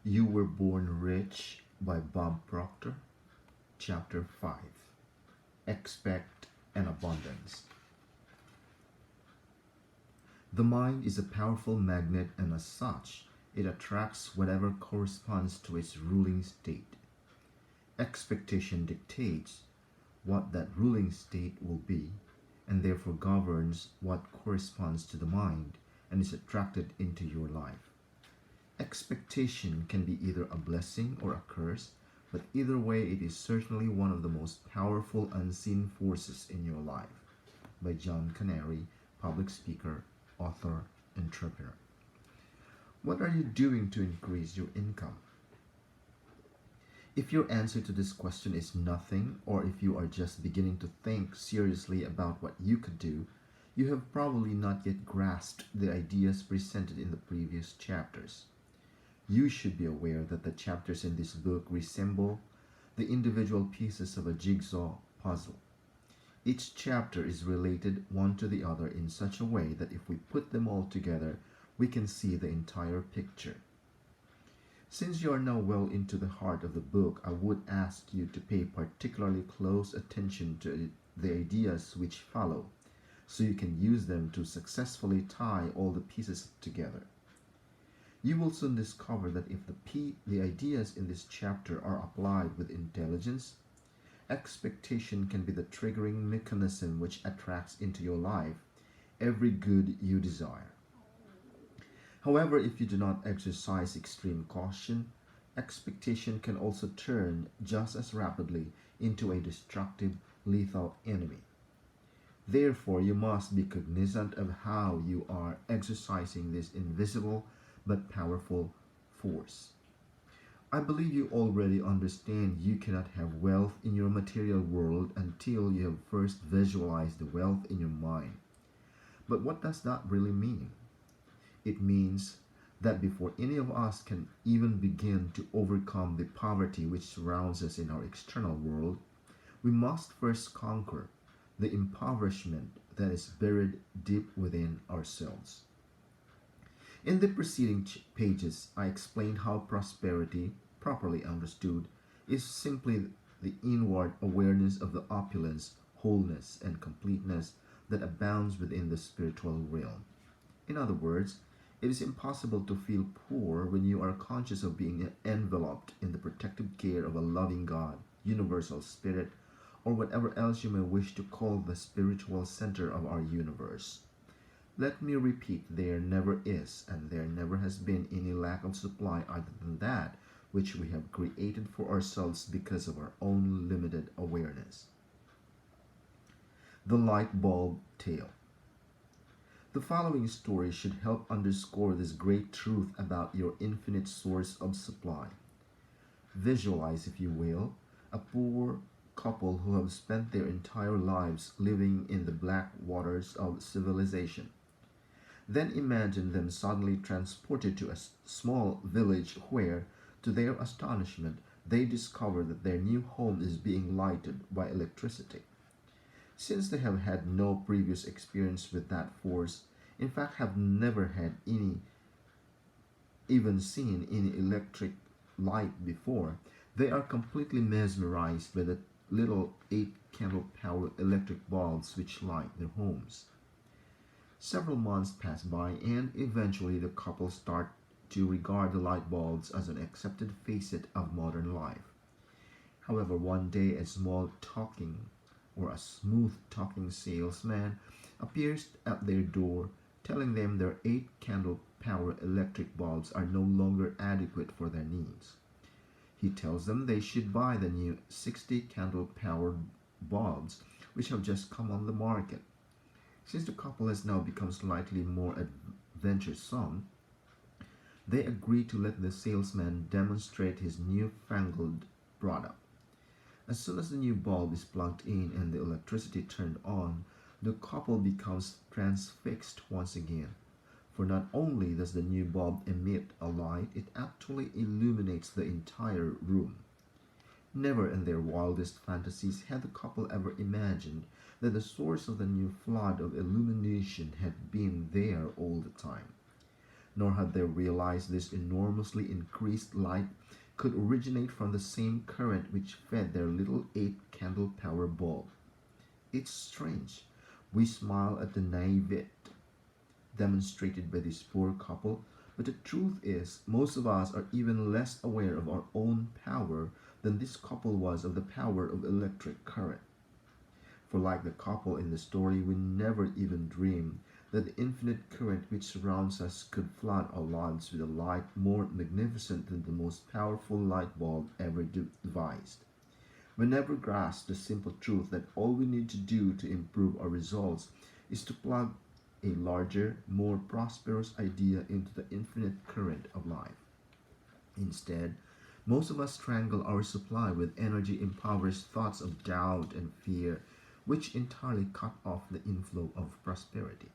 You Were Born Rich by Bob Proctor, Chapter 5. Expect an Abundance. The mind is a powerful magnet, and as such, it attracts whatever corresponds to its ruling state. Expectation dictates what that ruling state will be, and therefore governs what corresponds to the mind and is attracted into your life. Expectation can be either a blessing or a curse, but either way, it is certainly one of the most powerful unseen forces in your life. By John Canary, public speaker, author, entrepreneur. What are you doing to increase your income? If your answer to this question is nothing, or if you are just beginning to think seriously about what you could do, you have probably not yet grasped the ideas presented in the previous chapters. You should be aware that the chapters in this book resemble the individual pieces of a jigsaw puzzle. Each chapter is related one to the other in such a way that if we put them all together, we can see the entire picture. Since you are now well into the heart of the book, I would ask you to pay particularly close attention to the ideas which follow, so you can use them to successfully tie all the pieces together. You will soon discover that if the ideas in this chapter are applied with intelligence, expectation can be the triggering mechanism which attracts into your life every good you desire. However, if you do not exercise extreme caution, expectation can also turn just as rapidly into a destructive, lethal enemy. Therefore, you must be cognizant of how you are exercising this invisible but powerful force. I believe you already understand you cannot have wealth in your material world until you have first visualized the wealth in your mind. But what does that really mean? It means that before any of us can even begin to overcome the poverty which surrounds us in our external world, we must first conquer the impoverishment that is buried deep within ourselves. In the preceding pages, I explained how prosperity, properly understood, is simply the inward awareness of the opulence, wholeness, and completeness that abounds within the spiritual realm. In other words, it is impossible to feel poor when you are conscious of being enveloped in the protective care of a loving God, universal spirit, or whatever else you may wish to call the spiritual center of our universe. Let me repeat, there never is and there never has been any lack of supply other than that which we have created for ourselves because of our own limited awareness. The light bulb tale. The following story should help underscore this great truth about your infinite source of supply. Visualize, if you will, a poor couple who have spent their entire lives living in the black waters of civilization. Then imagine them suddenly transported to a small village where, to their astonishment, they discover that their new home is being lighted by electricity. Since they have had no previous experience with that force, in fact have never had even seen any electric light before, they are completely mesmerized by the little 8-candle power electric bulbs which light their homes. Several months pass by, and eventually the couple start to regard the light bulbs as an accepted facet of modern life. However, one day a smooth talking salesman appears at their door, telling them their 8-candle power electric bulbs are no longer adequate for their needs. He tells them they should buy the new 60-candle powered bulbs which have just come on the market. Since the couple has now become slightly more adventuresome, they agree to let the salesman demonstrate his newfangled product. As soon as the new bulb is plugged in and the electricity turned on, the couple becomes transfixed once again. For not only does the new bulb emit a light, it actually illuminates the entire room. Never in their wildest fantasies had the couple ever imagined that the source of the new flood of illumination had been there all the time. nor had they realized this enormously increased light could originate from the same current which fed their little 8-candle power bulb. It's strange. We smile at the naivete demonstrated by this poor couple, but the truth is, most of us are even less aware of our own power than this couple was of the power of electric current. For like the couple in the story, we never even dreamed that the infinite current which surrounds us could flood our lives with a light more magnificent than the most powerful light bulb ever devised. We never grasped the simple truth that all we need to do to improve our results is to plug a larger, more prosperous idea into the infinite current of life. Instead, most of us strangle our supply with energy impoverished thoughts of doubt and fear, which entirely cut off the inflow of prosperity.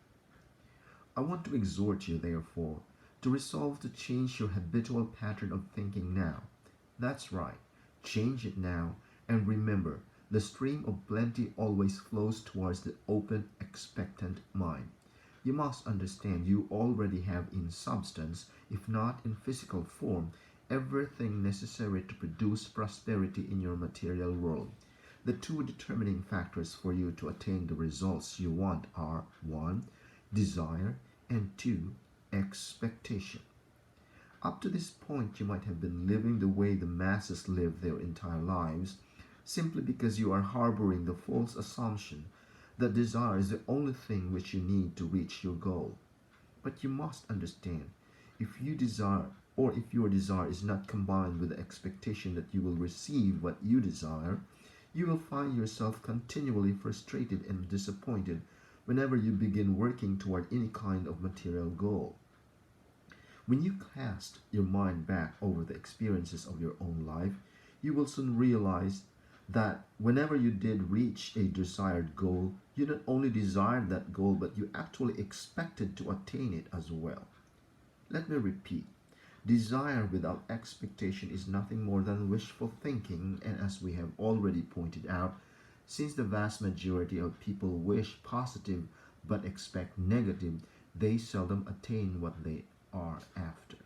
I want to exhort you, therefore, to resolve to change your habitual pattern of thinking now. That's right, change it now, and remember, the stream of plenty always flows towards the open, expectant mind. You must understand you already have in substance, if not in physical form, everything necessary to produce prosperity in your material world. The two determining factors for you to attain the results you want are 1. Desire, and 2. Expectation. Up to this point, you might have been living the way the masses live their entire lives, simply because you are harboring the false assumption that desire is the only thing which you need to reach your goal. But you must understand, if you desire, or if your desire is not combined with the expectation that you will receive what you desire, you will find yourself continually frustrated and disappointed whenever you begin working toward any kind of material goal. When you cast your mind back over the experiences of your own life, you will soon realize that whenever you did reach a desired goal, you not only desired that goal, but you actually expected to attain it as well. Let me repeat. Desire without expectation is nothing more than wishful thinking, and as we have already pointed out, since the vast majority of people wish positive but expect negative, they seldom attain what they are after.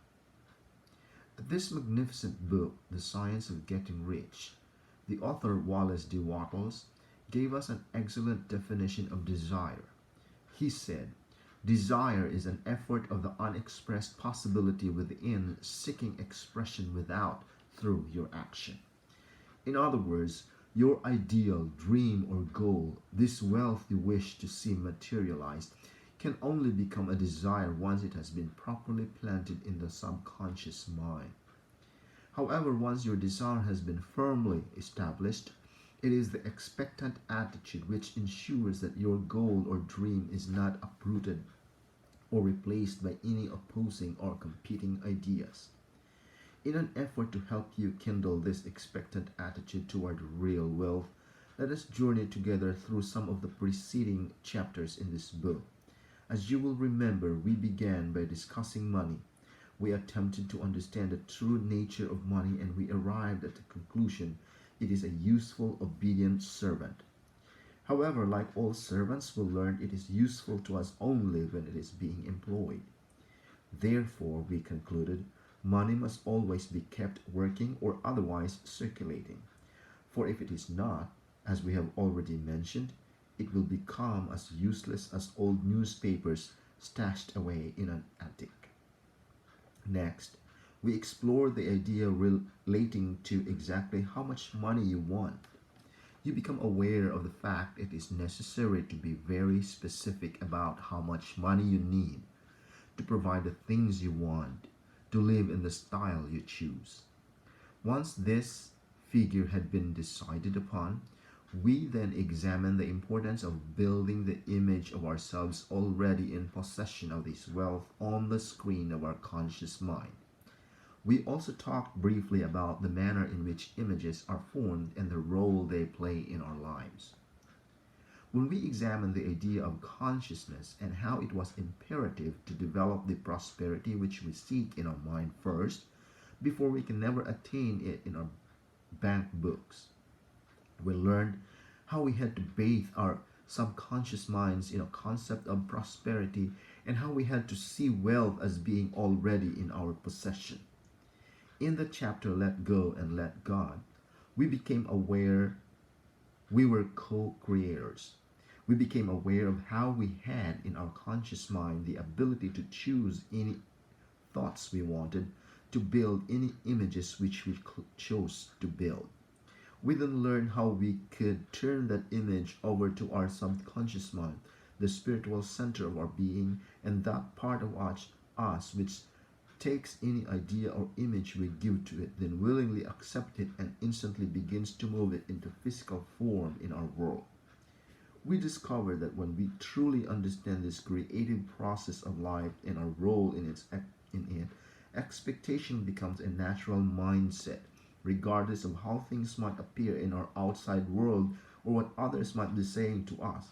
This magnificent book, The Science of Getting Rich, the author Wallace D. Wattles gave us an excellent definition of desire. He said, desire is an effort of the unexpressed possibility within, seeking expression without through your action. In other words, your ideal, dream, or goal, this wealth you wish to see materialized, can only become a desire once it has been properly planted in the subconscious mind. However, once your desire has been firmly established, it is the expectant attitude which ensures that your goal or dream is not uprooted or replaced by any opposing or competing ideas. In an effort to help you kindle this expectant attitude toward real wealth, let us journey together through some of the preceding chapters in this book. As you will remember, we began by discussing money. We attempted to understand the true nature of money, and we arrived at the conclusion it is a useful, obedient servant. However, like all servants, we learned it is useful to us only when it is being employed. Therefore, we concluded, money must always be kept working or otherwise circulating. For if it is not, as we have already mentioned, it will become as useless as old newspapers stashed away in an attic. Next, we explore the idea relating to exactly how much money you want. You become aware of the fact it is necessary to be very specific about how much money you need to provide the things you want, to live in the style you choose. Once this figure had been decided upon, we then examine the importance of building the image of ourselves already in possession of this wealth on the screen of our conscious mind. We also talked briefly about the manner in which images are formed and the role they play in our lives. When we examine the idea of consciousness and how it was imperative to develop the prosperity which we seek in our mind first, before we can never attain it in our bank books, we learned how we had to bathe our subconscious minds in a concept of prosperity and how we had to see wealth as being already in our possession. In the chapter Let Go and Let God, we became aware we were co-creators. We became aware of how we had in our conscious mind the ability to choose any thoughts we wanted, to build any images which we chose to build. We then learned how we could turn that image over to our subconscious mind, the spiritual center of our being, and that part of us which takes any idea or image we give to it, then willingly accepts it and instantly begins to move it into physical form in our world. We discover that when we truly understand this creative process of life and our role in it, expectation becomes a natural mindset, regardless of how things might appear in our outside world or what others might be saying to us.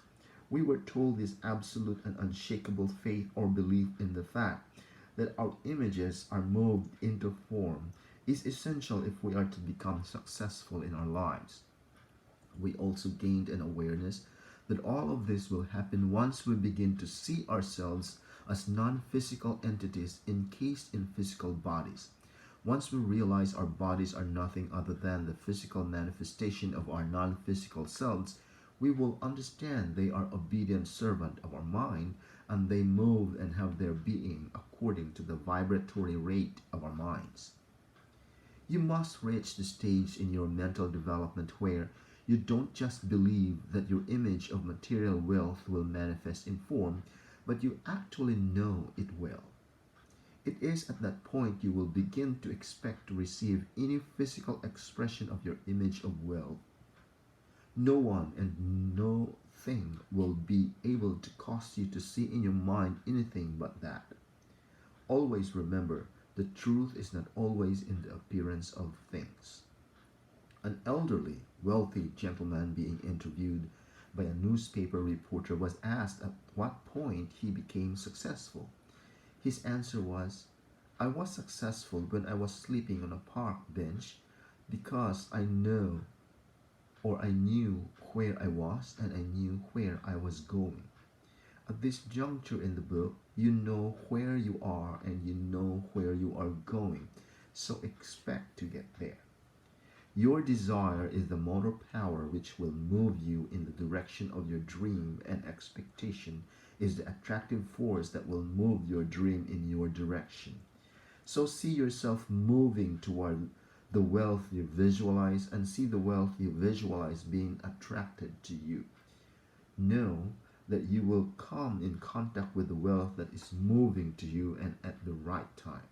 We were told this absolute and unshakable faith or belief in the fact that our images are moved into form is essential if we are to become successful in our lives. We also gained an awareness that all of this will happen once we begin to see ourselves as non-physical entities encased in physical bodies. Once we realize our bodies are nothing other than the physical manifestation of our non-physical selves, we will understand they are obedient servant of our mind, and they move and have their being according to the vibratory rate of our minds. You must reach the stage in your mental development where you don't just believe that your image of material wealth will manifest in form, but you actually know it will. It is at that point you will begin to expect to receive any physical expression of your image of wealth. No one and no thing will be able to cause you to see in your mind anything but that. Always remember, the truth is not always in the appearance of things. An elderly, wealthy gentleman being interviewed by a newspaper reporter was asked at what point he became successful. His answer was, "I was successful when I was sleeping on a park bench because I knew where I was and I knew where I was going." At this juncture in the book, you know where you are and you know where you are going, so expect to get there. Your desire is the motor power which will move you in the direction of your dream, and expectation is the attractive force that will move your dream in your direction. So see yourself moving toward the wealth you visualize and see the wealth you visualize being attracted to you. Know that you will come in contact with the wealth that is moving to you and at the right time.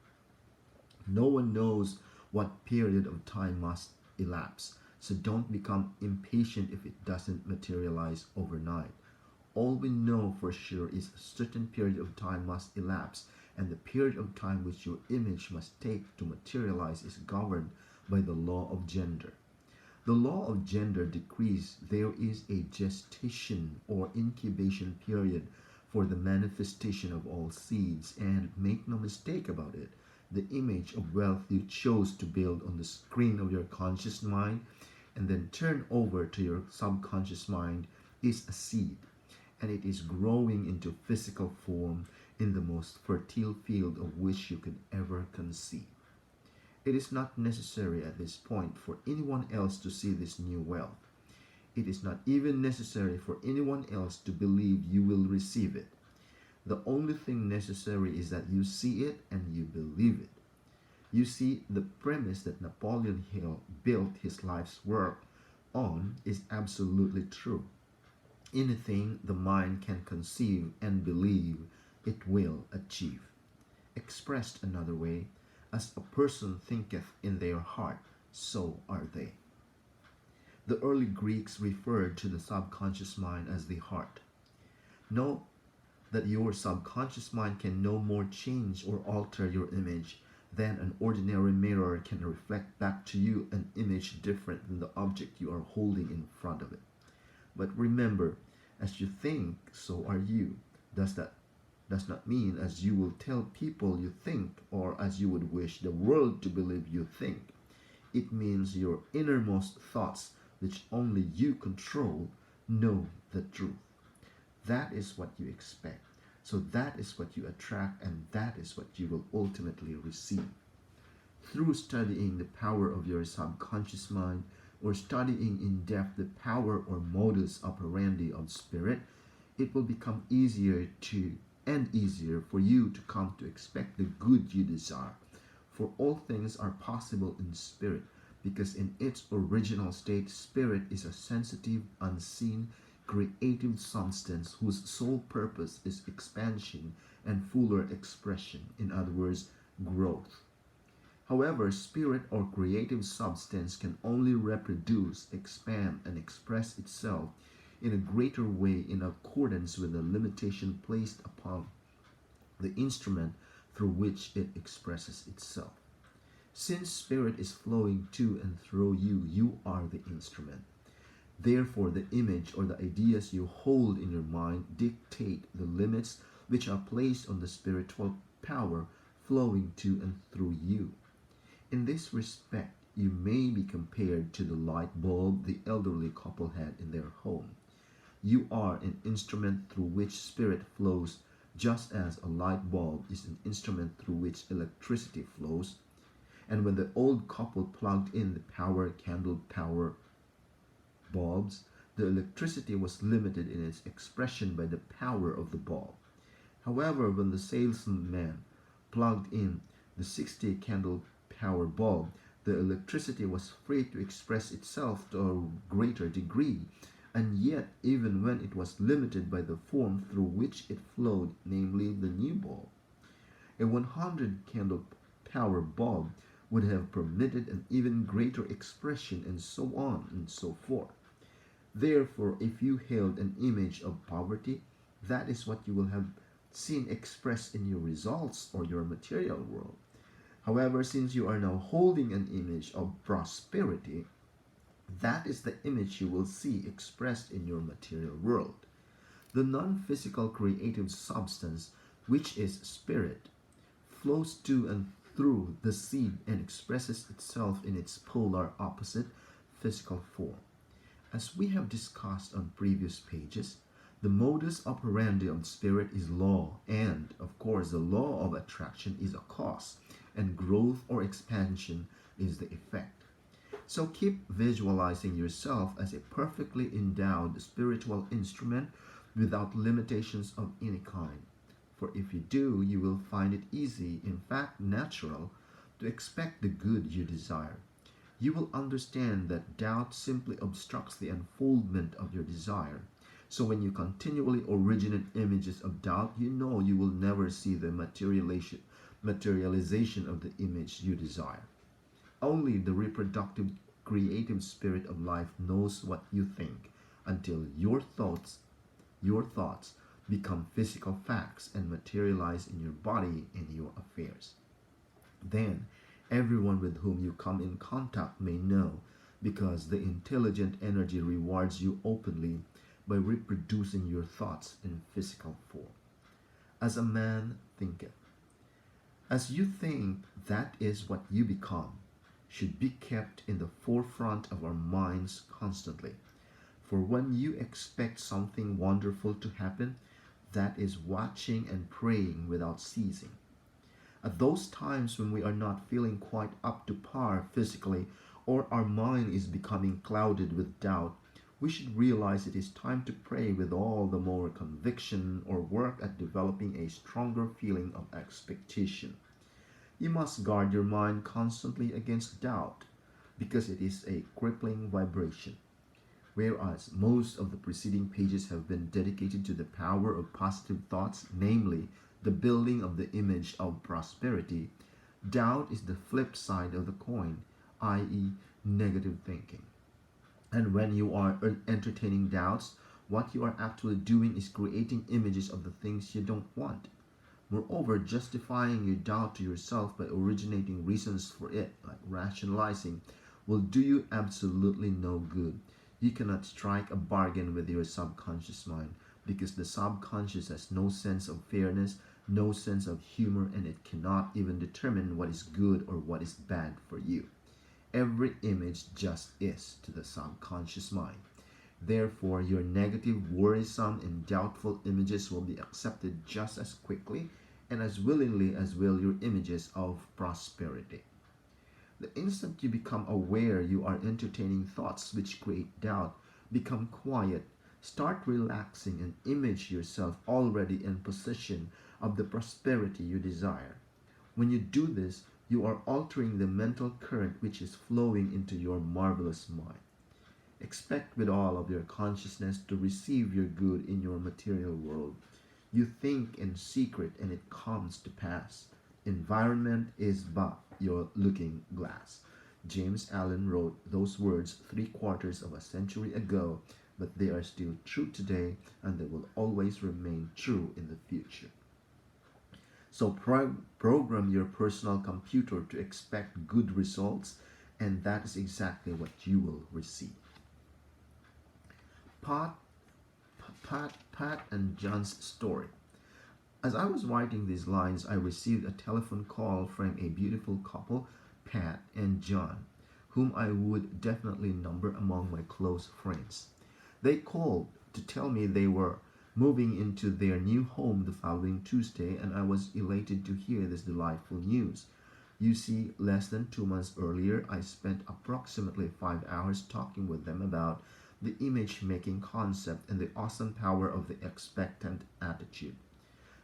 No one knows what period of time must elapse, so don't become impatient if it doesn't materialize overnight. All we know for sure is a certain period of time must elapse, and the period of time which your image must take to materialize is governed by the law of gender. The law of gender decrees there is a gestation or incubation period for the manifestation of all seeds, and make no mistake about it, the image of wealth you chose to build on the screen of your conscious mind and then turn over to your subconscious mind is a seed, and it is growing into physical form in the most fertile field of which you could ever conceive. It is not necessary at this point for anyone else to see this new wealth. It is not even necessary for anyone else to believe you will receive it. The only thing necessary is that you see it and you believe it. You see, the premise that Napoleon Hill built his life's work on is absolutely true. Anything the mind can conceive and believe, it will achieve. Expressed another way, as a person thinketh in their heart, so are they. The early Greeks referred to the subconscious mind as the heart. Know that your subconscious mind can no more change or alter your image than an ordinary mirror can reflect back to you an image different than the object you are holding in front of it. But remember, as you think, so are you. Does not mean as you will tell people you think or as you would wish the world to believe you think. It means your innermost thoughts, which only you control, know the truth. That is what you expect. So that is what you attract, and that is what you will ultimately receive. Through studying the power of your subconscious mind, or studying in depth the power or modus operandi of spirit, it will become easier for you to come to expect the good you desire. For all things are possible in spirit, because in its original state, spirit is a sensitive, unseen, creative substance whose sole purpose is expansion and fuller expression, in other words, growth. However, spirit or creative substance can only reproduce, expand, and express itself in a greater way in accordance with the limitation placed upon the instrument through which it expresses itself. Since spirit is flowing to and through you, you are the instrument. Therefore, the image or the ideas you hold in your mind dictate the limits which are placed on the spiritual power flowing to and through you. In this respect, you may be compared to the light bulb the elderly couple had in their home. You are an instrument through which spirit flows, just as a light bulb is an instrument through which electricity flows. And when the old couple plugged in the power bulbs, the electricity was limited in its expression by the power of the bulb. However, when the salesman plugged in the 60 candle power bulb, the electricity was free to express itself to a greater degree, and yet even when it was limited by the form through which it flowed, namely the new bulb. A 100 candle power bulb would have permitted an even greater expression, and so on and so forth. Therefore, if you held an image of poverty, that is what you will have seen expressed in your results or your material world. However, since you are now holding an image of prosperity, that is the image you will see expressed in your material world. The non-physical creative substance, which is spirit, flows to and through the seed and expresses itself in its polar opposite, physical form. As we have discussed on previous pages, the modus operandi of spirit is law, and, of course, the law of attraction is a cause, and growth or expansion is the effect. So keep visualizing yourself as a perfectly endowed spiritual instrument without limitations of any kind. For if you do, you will find it easy, in fact natural, to expect the good you desire. You will understand that doubt simply obstructs the unfoldment of your desire. So when you continually originate images of doubt, you know you will never see the materialization of the image you desire. Only the reproductive, creative spirit of life knows what you think until your thoughts become physical facts and materialize in your body and your affairs. Then, everyone with whom you come in contact may know, because the intelligent energy rewards you openly by reproducing your thoughts in physical form. As a man thinketh. As you think, that is what you become, should be kept in the forefront of our minds constantly. For when you expect something wonderful to happen, that is watching and praying without ceasing. At those times when we are not feeling quite up to par physically, or our mind is becoming clouded with doubt, we should realize it is time to pray with all the more conviction, or work at developing a stronger feeling of expectation. You must guard your mind constantly against doubt, because it is a crippling vibration. Whereas most of the preceding pages have been dedicated to the power of positive thoughts, namely the building of the image of prosperity, doubt is the flip side of the coin, i.e., negative thinking. And when you are entertaining doubts, what you are actually doing is creating images of the things you don't want. Moreover, justifying your doubt to yourself by originating reasons for it, like rationalizing, will do you absolutely no good. You cannot strike a bargain with your subconscious mind, because the subconscious has no sense of fairness, no sense of humor, and it cannot even determine what is good or what is bad for you. Every image just is to the subconscious mind. Therefore, your negative, worrisome, and doubtful images will be accepted just as quickly and as willingly as will your images of prosperity. The instant you become aware you are entertaining thoughts which create doubt, become quiet, start relaxing, and image yourself already in possession of the prosperity you desire. When you do this, you are altering the mental current which is flowing into your marvelous mind. Expect with all of your consciousness to receive your good in your material world. You think in secret and it comes to pass. Environment is but your looking glass. James Allen wrote those words 3/4 of a century ago, but they are still true today and they will always remain true in the future. So program your personal computer to expect good results, and that is exactly what you will receive. Pat, Pat and John's story. As I was writing these lines, I received a telephone call from a beautiful couple, Pat and John, whom I would definitely number among my close friends. They called to tell me they were moving into their new home the following Tuesday, and I was elated to hear this delightful news. You see, less than 2 months earlier, I spent approximately 5 hours talking with them about the image making concept and the awesome power of the expectant attitude.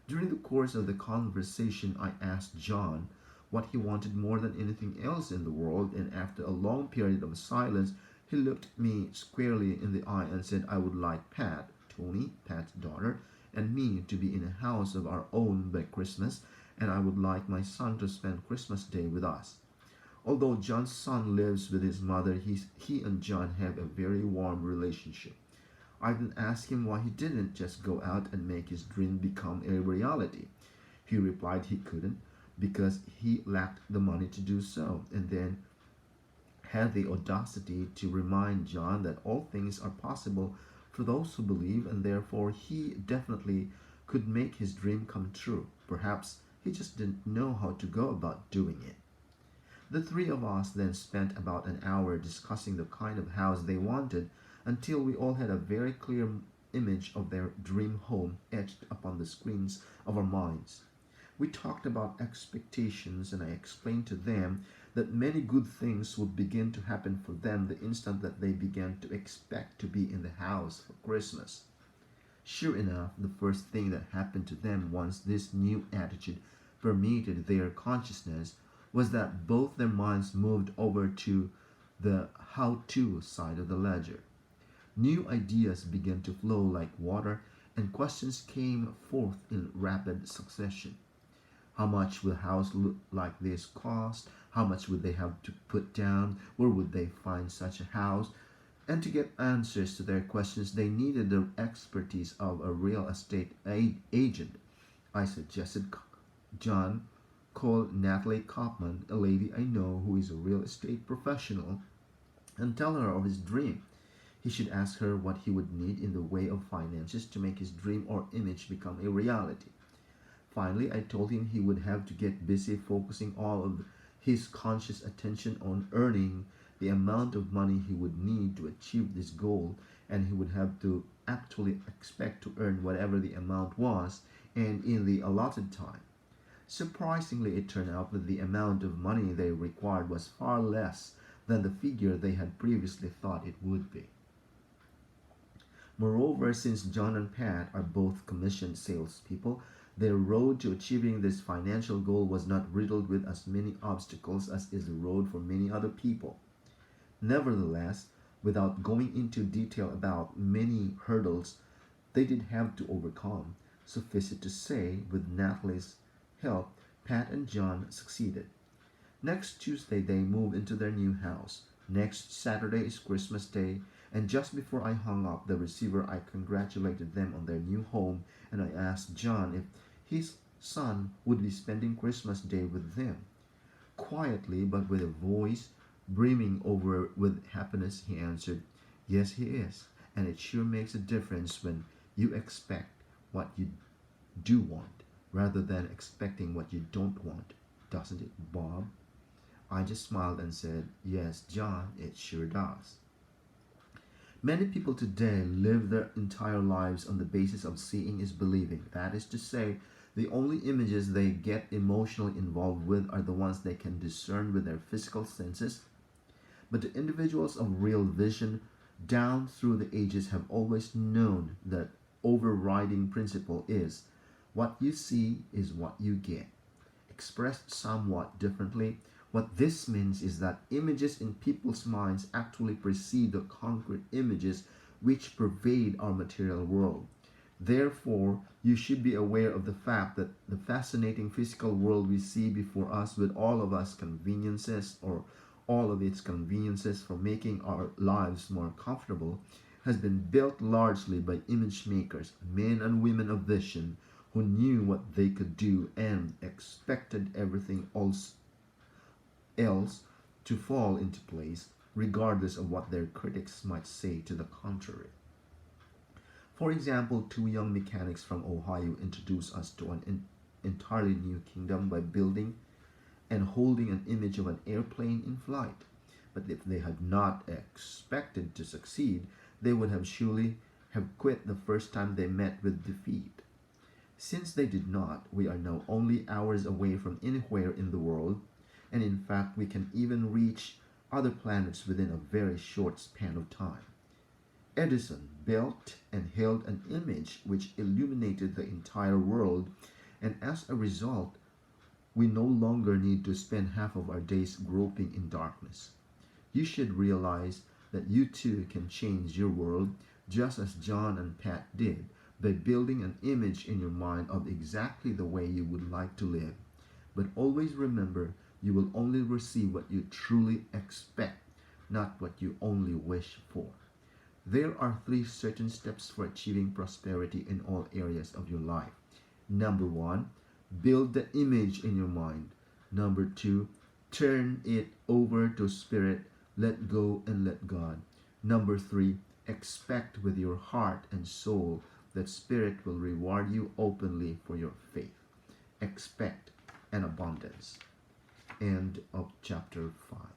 During the course of the conversation, I asked John what he wanted more than anything else in the world, and after a long period of silence, he looked me squarely in the eye and said, I would like Pat, Tony, Pat's daughter, and me to be in a house of our own by Christmas, and I would like my son to spend Christmas Day with us. Although John's son lives with his mother, he and John have a very warm relationship. I then asked him why he didn't just go out and make his dream become a reality. He replied he couldn't because he lacked the money to do so, and then had the audacity to remind John that all things are possible for those who believe, and therefore he definitely could make his dream come true. Perhaps he just didn't know how to go about doing it. The three of us then spent about an hour discussing the kind of house they wanted until we all had a very clear image of their dream home etched upon the screens of our minds. We talked about expectations, and I explained to them that many good things would begin to happen for them the instant that they began to expect to be in the house for Christmas. Sure enough, the first thing that happened to them once this new attitude permeated their consciousness was that both their minds moved over to the how-to side of the ledger. New ideas began to flow like water, and questions came forth in rapid succession. How much will a house look like this cost? How much would they have to put down? Where would they find such a house? And to get answers to their questions, they needed the expertise of a real estate agent. I suggested John call Natalie Kaufman, a lady I know who is a real estate professional, and tell her of his dream. He should ask her what he would need in the way of finances to make his dream or image become a reality. Finally, I told him he would have to get busy focusing all of his conscious attention on earning the amount of money he would need to achieve this goal, and he would have to actually expect to earn whatever the amount was and in the allotted time. Surprisingly, it turned out that the amount of money they required was far less than the figure they had previously thought it would be. Moreover, since John and Pat are both commissioned salespeople, their road to achieving this financial goal was not riddled with as many obstacles as is the road for many other people. Nevertheless, without going into detail about many hurdles they did have to overcome, suffice it to say, with Natalie's help, Pat and John succeeded. Next Tuesday they moved into their new house. Next Saturday is Christmas Day, and just before I hung up the receiver, I congratulated them on their new home, and I asked John if his son would be spending Christmas Day with them. Quietly, but with a voice brimming over with happiness, he answered, Yes, he is, and it sure makes a difference when you expect what you do want, rather than expecting what you don't want, doesn't it, Bob? I just smiled and said, Yes, John, it sure does. Many people today live their entire lives on the basis of seeing is believing. That is to say, the only images they get emotionally involved with are the ones they can discern with their physical senses. But the individuals of real vision down through the ages have always known that overriding principle is what you see is what you get. Expressed somewhat differently, what this means is that images in people's minds actually precede the concrete images which pervade our material world. Therefore, you should be aware of the fact that the fascinating physical world we see before us with all of its conveniences for making our lives more comfortable has been built largely by image makers, men and women of vision who knew what they could do and expected everything else to fall into place, regardless of what their critics might say to the contrary. For example, two young mechanics from Ohio introduced us to an entirely new kingdom by building and holding an image of an airplane in flight. But if they had not expected to succeed, they would have surely have quit the first time they met with defeat. Since they did not, we are now only hours away from anywhere in the world, and in fact we can even reach other planets within a very short span of time. Edison built and held an image which illuminated the entire world, and as a result, we no longer need to spend half of our days groping in darkness. You should realize that you too can change your world just as John and Pat did by building an image in your mind of exactly the way you would like to live. But always remember, you will only receive what you truly expect, not what you only wish for. There are three certain steps for achieving prosperity in all areas of your life. Number one, build the image in your mind. Number two, turn it over to Spirit, let go and let God. Number three, expect with your heart and soul that Spirit will reward you openly for your faith. Expect an abundance. End of chapter 5.